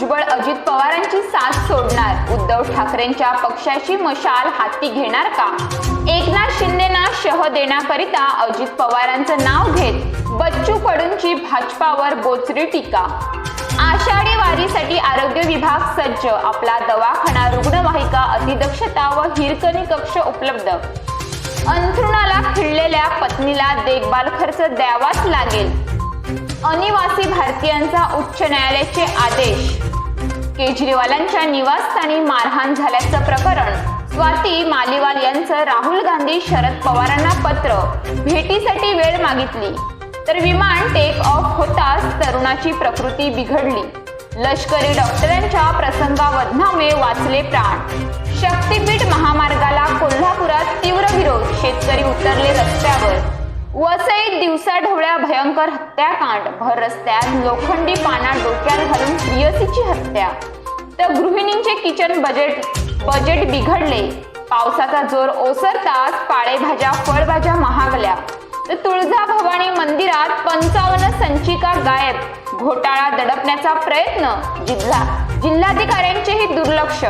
भुजबळ अजित पवारांची साथ सोडणार? उद्धव ठाकरेंच्या पक्षाची मशाल हाती घेणार का? एकनाथ शिंदेना शह देण्याकरिता अजित पवारांचं नाव घेत बच्चू कडूंची भाजपावर बोचरी टीका. आषाढी वारीसाठी आरोग्य विभाग सज्ज, आपला दवाखाना, रुग्णवाहिका, अतिदक्षता व हिरकणी कक्ष उपलब्ध. अंथरुणाला खिळलेल्या पत्नीला देखभाल खर्च द्यावाच लागेल. अनिवासी भारतीयांचा उच्च न्यायालयाचे आदेश. केजरीवालांच्या निवासस्थानी मारहाण झाल्याचं प्रकरण. स्वाती मालिवाल यांचं राहुल गांधी शरद पवारांना पत्र. भेटीसाठी वेळ मागितली तर विमान टेक ऑफ होताच तरुणाची प्रकृती बिघडली. लष्करी डॉक्टरांच्या प्रसंगावधानामुळे वाचले प्राण. शक्तीपीठ महामार्गाला कोल्हापुरात तीव्र विरोध, शेतकरी उतरले रस्त्यावर. वसईत दिवसाढवळ्या भयंकर हत्याकांड, भर रस्त्यात लोखंडी पाना डोक्यात घालून प्रियसीची हत्या. तर गृहिणींचे किचन बजेट बिघडले. पावसाचा जोर ओसरताच पालेभाज्या फळभाज्या महागल्या. तर तुळजाभवानी मंदिरात 55 संचिका गायब. घोटाळा दडपण्याचा प्रयत्न, जिल्हाधिकाऱ्यांचेही दुर्लक्ष.